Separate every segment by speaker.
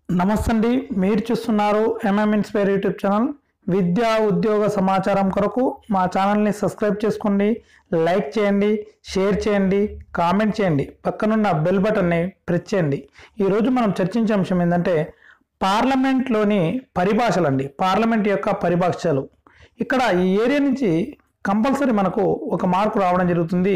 Speaker 1: నమస్తే అండి, మీరు చూస్తున్నారు ఎంఎం ఇన్స్పైర్ యూట్యూబ్ ఛానల్. విద్యా ఉద్యోగ సమాచారం కొరకు మా ఛానల్ని సబ్స్క్రైబ్ చేసుకోండి, లైక్ చేయండి, షేర్ చేయండి, కామెంట్ చేయండి, పక్కనున్న బెల్ బటన్ని ప్రెస్ చేయండి. ఈరోజు మనం చర్చించే అంశం ఏంటంటే పార్లమెంట్లోని పరిభాషలు అండి. పార్లమెంట్ యొక్క పరిభాషలు. ఇక్కడ ఈ ఏరియా నుంచి కంపల్సరీ మనకు ఒక మార్కు రావడం జరుగుతుంది.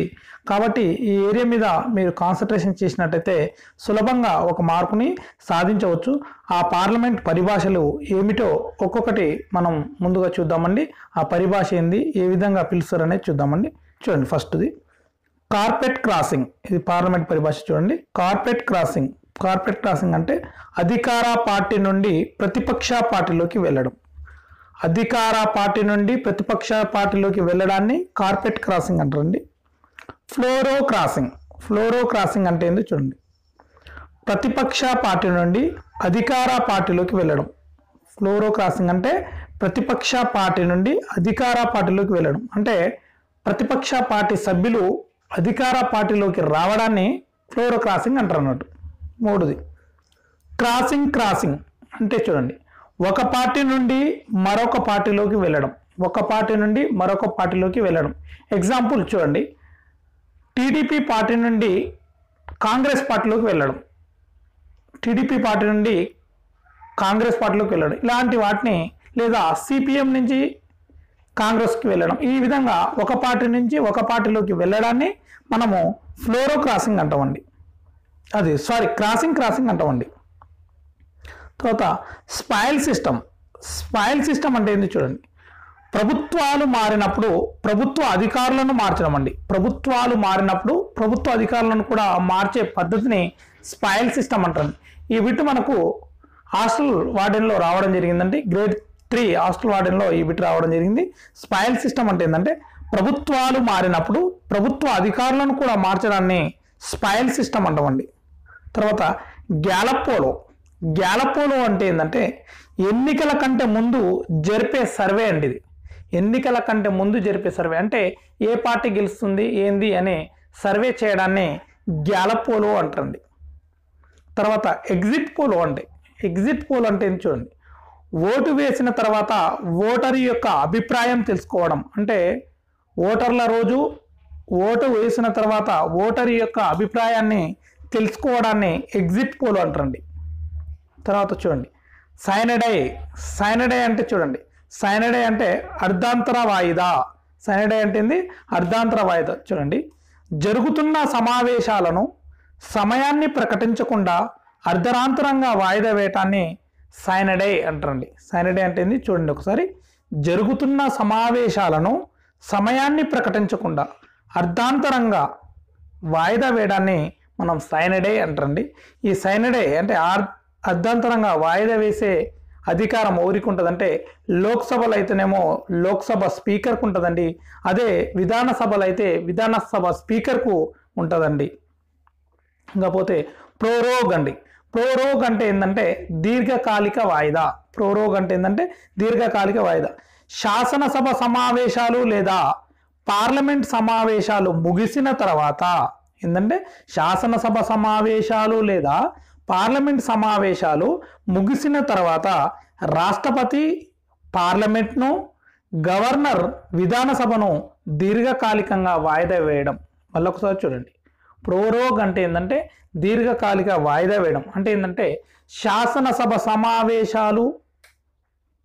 Speaker 1: కాబట్టి ఈ ఏరియా మీద మీరు కాన్సన్ట్రేషన్ చేసినట్టయితే సులభంగా ఒక మార్కుని సాధించవచ్చు. ఆ పార్లమెంట్ పరిభాషలు ఏమిటో ఒక్కొక్కటి మనం ముందుగా చూద్దామండి. ఆ పరిభాష ఏంది, ఏ విధంగా పిలుస్తారనేది చూద్దామండి. చూడండి, ఫస్ట్ది కార్పెట్ క్రాసింగ్. ఇది పార్లమెంట్ పరిభాష. చూడండి, కార్పెట్ క్రాసింగ్. కార్పెట్ క్రాసింగ్ అంటే అధికార పార్టీ నుండి ప్రతిపక్ష పార్టీలోకి వెళ్ళడం. అధికార పార్టీ నుండి ప్రతిపక్ష పార్టీలోకి వెళ్ళడాన్ని కార్పెట్ క్రాసింగ్ అంటారండి. ఫ్లోరో క్రాసింగ్. ఫ్లోరో క్రాసింగ్ అంటే ఏంది చూడండి, ప్రతిపక్ష పార్టీ నుండి అధికార పార్టీలోకి వెళ్ళడం. ఫ్లోరో క్రాసింగ్ అంటే ప్రతిపక్ష పార్టీ నుండి అధికార పార్టీలోకి వెళ్ళడం. అంటే ప్రతిపక్ష పార్టీ సభ్యులు అధికార పార్టీలోకి రావడాన్ని ఫ్లోరో క్రాసింగ్ అంటారు అన్నట్టు. మూడోది క్రాసింగ్. క్రాసింగ్ అంటే చూడండి, ఒక పార్టీ నుండి మరొక పార్టీలోకి వెళ్ళడం. ఒక పార్టీ నుండి మరొక పార్టీలోకి వెళ్ళడం. ఎగ్జాంపుల్ చూడండి, టీడీపీ పార్టీ నుండి కాంగ్రెస్ పార్టీలోకి వెళ్ళడం. టీడీపీ పార్టీ నుండి కాంగ్రెస్ పార్టీలోకి వెళ్ళడం, ఇలాంటి వాటిని, లేదా సిపిఎం నుంచి కాంగ్రెస్కి వెళ్ళడం. ఈ విధంగా ఒక పార్టీ నుంచి ఒక పార్టీలోకి వెళ్ళడాన్ని మనము ఫ్లోరో క్రాసింగ్ అంటామండి. క్రాసింగ్ అంటామండి. తర్వాత స్పాయిల్ సిస్టమ్. స్పాయిల్ సిస్టమ్ అంటే ఏంటి చూడండి, ప్రభుత్వాలు మారినప్పుడు ప్రభుత్వ అధికారులను మార్చడం అండి. ప్రభుత్వాలు మారినప్పుడు ప్రభుత్వ అధికారులను కూడా మార్చే పద్ధతిని స్పాయిల్ సిస్టమ్ అంటారు. ఈ బిట్ మనకు హాస్టల్ వార్డెన్లో రావడం జరిగిందండి. గ్రేడ్ 3 హాస్టల్ వార్డెన్లో ఈ బిట్ రావడం జరిగింది. స్పాయిల్ సిస్టమ్ అంటే ఏంటంటే ప్రభుత్వాలు మారినప్పుడు ప్రభుత్వ అధికారులను కూడా మార్చడాన్ని స్పాయిల్ సిస్టమ్ అంటామండి. తర్వాత గ్యాలపోలో. గ్యాలపోలో అంటే ఏంటంటే ఎన్నికల కంటే ముందు జరిపే సర్వే అండి. ఇది ఎన్నికల కంటే ముందు జరిపే సర్వే. అంటే ఏ పార్టీ గెలుస్తుంది ఏంది అనే సర్వే చేయడాన్ని గ్యాలపోలో అంటారండి. తర్వాత ఎగ్జిట్ పోలో అంటే ఏంటి చూడండి, ఓటు వేసిన తర్వాత ఓటరు యొక్క అభిప్రాయం తెలుసుకోవడం. అంటే ఓటర్ల రోజు ఓటు వేసిన తర్వాత ఓటరు యొక్క అభిప్రాయాన్ని తెలుసుకోవడాన్ని ఎగ్జిట్ పోల్ అంటారండి. తర్వాత చూడండి, సైనడై. సైనడై అంటే చూడండి, సైనడై అంటే అర్ధాంతర వాయిదా. సైనడై అంటే ఏంది, అర్ధాంతర వాయిదా. చూడండి, జరుగుతున్న సమావేశాలను సమయాన్ని ప్రకటించకుండా అర్ధరాంతరంగా వాయిదా వేయటాన్ని సైనడై అంటారండి. సైనడై అంటే ఏంది చూడండి ఒకసారి, జరుగుతున్న సమావేశాలను సమయాన్ని ప్రకటించకుండా అర్ధాంతరంగా వాయిదా వేయడాన్ని మనం సైనడై అంటారండి. ఈ సైనడై అంటే అర్ధాంతరంగా వాయిదా వేసే అధికారం ఎవరికి ఉంటుందంటే లోక్సభలో అయితేనేమో లోక్సభ స్పీకర్కు ఉంటుందండి. అదే విధానసభలో అయితే విధానసభ స్పీకర్కు ఉంటుందండి. ఇంకపోతే ప్రోరోగ్ అండి. ప్రోరోగ్ అంటే ఏంటంటే దీర్ఘకాలిక వాయిదా. ప్రోరోగ్ అంటే ఏంటంటే దీర్ఘకాలిక వాయిదా. శాసనసభ సమావేశాలు లేదా పార్లమెంట్ సమావేశాలు ముగిసిన తర్వాత ఏంటంటే శాసనసభ సమావేశాలు లేదా పార్లమెంట్ సమావేశాలు ముగిసిన తర్వాత రాష్ట్రపతి పార్లమెంట్ను, గవర్నర్ విధానసభను దీర్ఘకాలికంగా వాయిదా వేయడం. మళ్ళొకసారి చూడండి, ప్రోరోగ్ అంటే ఏంటంటే దీర్ఘకాలిక వాయిదా వేయడం. అంటే ఏంటంటే శాసనసభ సమావేశాలు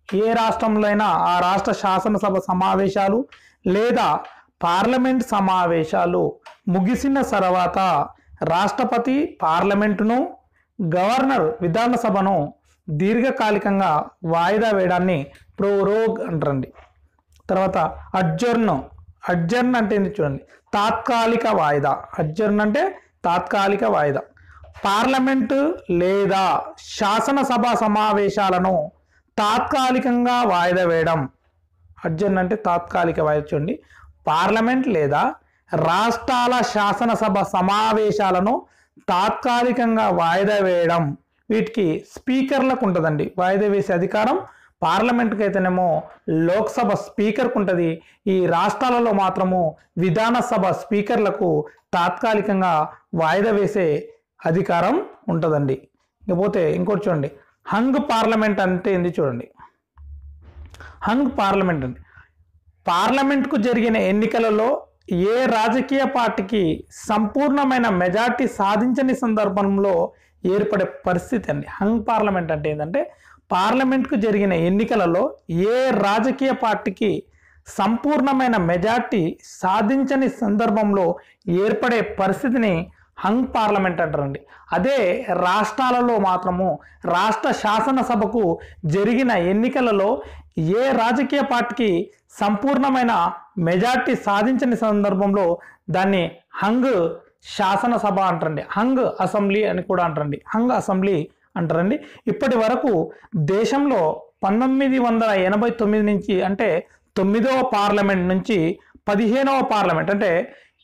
Speaker 1: ఏ రాష్ట్రంలో అయినా ఆ రాష్ట్ర శాసనసభ సమావేశాలు లేదా పార్లమెంట్ సమావేశాలు ముగిసిన తర్వాత రాష్ట్రపతి పార్లమెంటును, గవర్నర్ విధానసభను దీర్ఘకాలికంగా వాయిదా వేయడాన్ని ప్రోరోగ్ అంటారండి. తర్వాత అడ్జర్న్. అడ్జర్న్ అంటే ఏంటి చూడండి, తాత్కాలిక వాయిదా. అడ్జర్న్ అంటే తాత్కాలిక వాయిదా. పార్లమెంటు లేదా శాసనసభ సమావేశాలను తాత్కాలికంగా వాయిదా వేయడం. అడ్జర్న్ అంటే తాత్కాలిక వాయిదా. చూడండి, పార్లమెంట్ లేదా రాష్ట్రాల శాసనసభ సమావేశాలను తాత్కాలికంగా వాయిదా వేయడం. వీటికి స్పీకర్లకు ఉంటుందండి వాయిదా వేసే అధికారం. పార్లమెంట్కి అయితేనేమో లోక్సభ స్పీకర్కు ఉంటుంది. ఈ రాష్ట్రాలలో మాత్రము విధానసభ స్పీకర్లకు తాత్కాలికంగా వాయిదా వేసే అధికారం ఉంటుందండి. ఇకపోతే ఇంకోటి చూడండి, హంగ్ పార్లమెంట్ అంటే ఏంది చూడండి. హంగ్ పార్లమెంట్ అండి, పార్లమెంట్కు జరిగిన ఎన్నికలలో ఏ రాజకీయ పార్టీకి సంపూర్ణమైన మెజార్టీ సాధించని సందర్భంలో ఏర్పడే పరిస్థితి అండి. హంగ్ పార్లమెంట్ అంటే ఏంటంటే పార్లమెంట్కు జరిగిన ఎన్నికలలో ఏ రాజకీయ పార్టీకి సంపూర్ణమైన మెజార్టీ సాధించని సందర్భంలో ఏర్పడే పరిస్థితిని హంగ్ పార్లమెంట్ అంటారండి. అదే రాష్ట్రాలలో మాత్రము రాష్ట్ర శాసనసభకు జరిగిన ఎన్నికలలో ఏ రాజకీయ పార్టీకి సంపూర్ణమైన మెజార్టీ సాధించని సందర్భంలో దాన్ని హంగ్ శాసనసభ అంటారండి. హంగ్ అసెంబ్లీ అని కూడా అంటారండి. హంగ్ అసెంబ్లీ అంటారండి. ఇప్పటి వరకు దేశంలో 1989 నుంచి అంటే 9వ పార్లమెంట్ నుంచి 15వ పార్లమెంట్ అంటే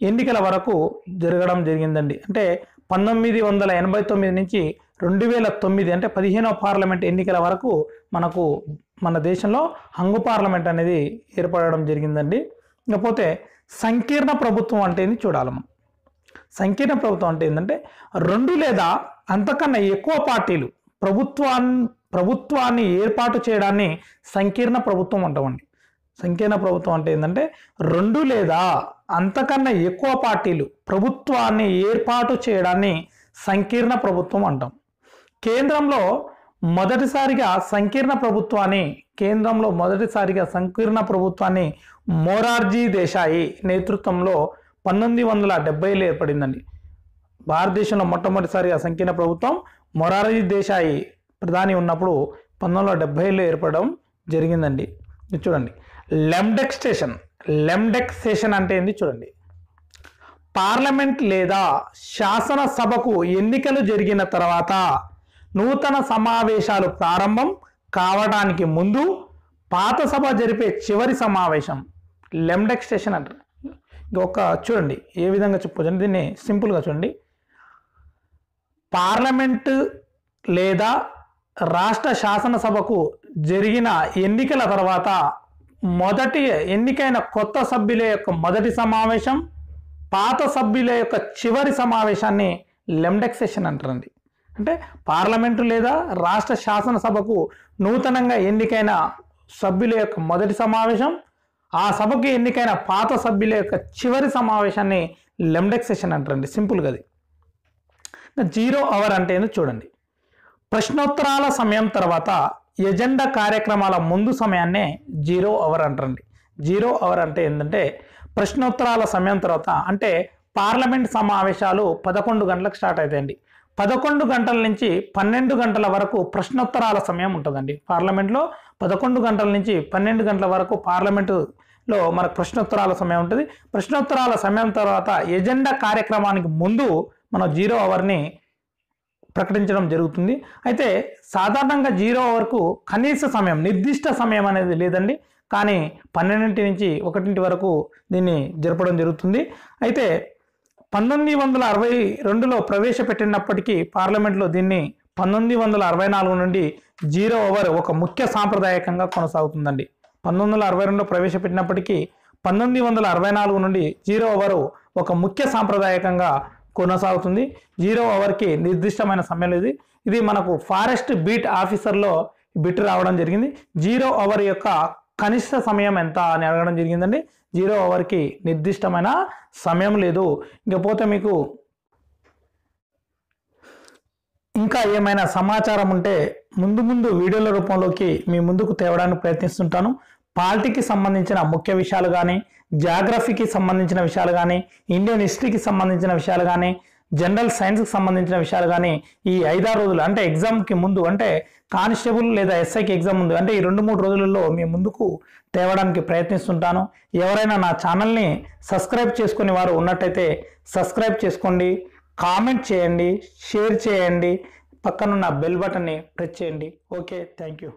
Speaker 1: ఎన్నికల వరకు జరగడం జరిగిందండి. అంటే 1989 నుంచి 2009 అంటే 15వ పార్లమెంట్ ఎన్నికల వరకు మన దేశంలో హంగు పార్లమెంట్ అనేది ఏర్పడడం జరిగిందండి. ఇకపోతే సంకీర్ణ ప్రభుత్వం అంటే ఏంది చూడాలి మనం. సంకీర్ణ ప్రభుత్వం అంటే ఏంటంటే 2 లేదా అంతకన్నా ఎక్కువ పార్టీలు ప్రభుత్వాన్ని ఏర్పాటు చేయడాన్ని సంకీర్ణ ప్రభుత్వం అంటామండి. సంకీర్ణ ప్రభుత్వం అంటే ఏంటంటే 2 లేదా అంతకన్నా ఎక్కువ పార్టీలు ప్రభుత్వాన్ని ఏర్పాటు చేయడాన్ని సంకీర్ణ ప్రభుత్వం అంటాం. కేంద్రంలో మొదటిసారిగా సంకీర్ణ ప్రభుత్వాన్ని మొరార్జీ దేశాయి నేతృత్వంలో 1970లో ఏర్పడిందండి. భారతదేశంలో మొట్టమొదటిసారిగా సంకీర్ణ ప్రభుత్వం మొరార్జీ దేశాయి ప్రధాని ఉన్నప్పుడు 1970లో ఏర్పడడం జరిగిందండి. చూడండి, లెమ్డెక్ సెషన్ అంటే ఏంది చూడండి. పార్లమెంట్ లేదా శాసనసభకు ఎన్నికలు జరిగిన తర్వాత నూతన సమావేశాలు ప్రారంభం కావడానికి ముందు పాత సభ జరిపే చివరి సమావేశం లెమ్డెక్ సెషన్ అంటారు. చూడండి ఏ విధంగా చెప్పొచ్చు, దీన్ని సింపుల్గా చూడండి. పార్లమెంటు లేదా రాష్ట్ర శాసనసభకు జరిగిన ఎన్నికల తర్వాత మొదటి ఎన్నికైన కొత్త సభ్యుల యొక్క మొదటి సమావేశం, పాత సభ్యుల యొక్క చివరి సమావేశాన్ని లెమ్డెక్ సెషన్ అంటారండి. అంటే పార్లమెంటు లేదా రాష్ట్ర శాసనసభకు నూతనంగా ఎన్నికైన సభ్యుల యొక్క మొదటి సమావేశం, ఆ సభకు ఎన్నికైన పాత సభ్యుల యొక్క చివరి సమావేశాన్ని లెమ్డెక్ సెషన్ అంటారండి. సింపుల్గా అది. 0 అవర్ అంటే ఏందో చూడండి. ప్రశ్నోత్తరాల సమయం తర్వాత ఎజెండా కార్యక్రమాల ముందు సమయాన్నే 0 అవర్ అంటారండి. 0 అవర్ అంటే ఏంటంటే ప్రశ్నోత్తరాల సమయం తర్వాత అంటే పార్లమెంట్ సమావేశాలు 11 గంటలకు స్టార్ట్ అవుతాయండి. 11 గంటల నుంచి 12 గంటల వరకు ప్రశ్నోత్తరాల సమయం ఉంటుందండి. పార్లమెంట్లో 11 గంటల నుంచి 12 గంటల వరకు పార్లమెంటులో మనకు ప్రశ్నోత్తరాల సమయం ఉంటుంది. ప్రశ్నోత్తరాల సమయం తర్వాత ఎజెండా కార్యక్రమానికి ముందు మనం 0 అవర్ని ప్రకటించడం జరుగుతుంది. అయితే సాధారణంగా 0 అవర్కు కనీస సమయం, నిర్దిష్ట సమయం అనేది లేదండి. కానీ 12 నుంచి 1 వరకు దీన్ని జరపడం జరుగుతుంది. అయితే 1962లో ప్రవేశపెట్టినప్పటికీ పార్లమెంట్లో దీన్ని 1964 నుండి 0 అవర్ ఒక ముఖ్య సాంప్రదాయకంగా కొనసాగుతుందండి. 1962లో ప్రవేశపెట్టినప్పటికీ 1964 నుండి 0 అవర్ ఒక ముఖ్య సాంప్రదాయకంగా కొనసాగుతుంది. 0 అవర్కి నిర్దిష్టమైన సమయం లేదు. ఇది మనకు ఫారెస్ట్ బీట్ ఆఫీసర్లో బిట్ రావడం జరిగింది. 0 అవర్ యొక్క కనిష్ట సమయం ఎంత అని అడగడం జరిగిందండి. 0 అవర్కి నిర్దిష్టమైన సమయం లేదు. ఇకపోతే మీకు ఇంకా ఏమైనా సమాచారం ఉంటే ముందు వీడియోల రూపంలోకి మీ ముందుకు తేవడానికి ప్రయత్నిస్తుంటాను. పాలిటీకి సంబంధించిన ముఖ్య విషయాలు కానీ, జాగ్రఫీకి సంబంధించిన విషయాలు కానీ, ఇండియన్ హిస్టరీకి సంబంధించిన విషయాలు కానీ, జనరల్ సైన్స్కి సంబంధించిన విషయాలు కానీ ఈ 5-6 రోజులు అంటే ఎగ్జామ్కి ముందు అంటే కానిస్టేబుల్ లేదా ఎస్ఐకి ఎగ్జామ్ ముందు అంటే ఈ 2-3 రోజులలో మీ ముందుకు తేవడానికి ప్రయత్నిస్తుంటాను. ఎవరైనా నా ఛానల్ని సబ్స్క్రైబ్ చేసుకునే వారు ఉన్నట్టయితే సబ్స్క్రైబ్ చేసుకోండి, కామెంట్ చేయండి, షేర్ చేయండి, పక్కనున్న బెల్ బటన్ని ప్రెస్ చేయండి. Okay, thank you.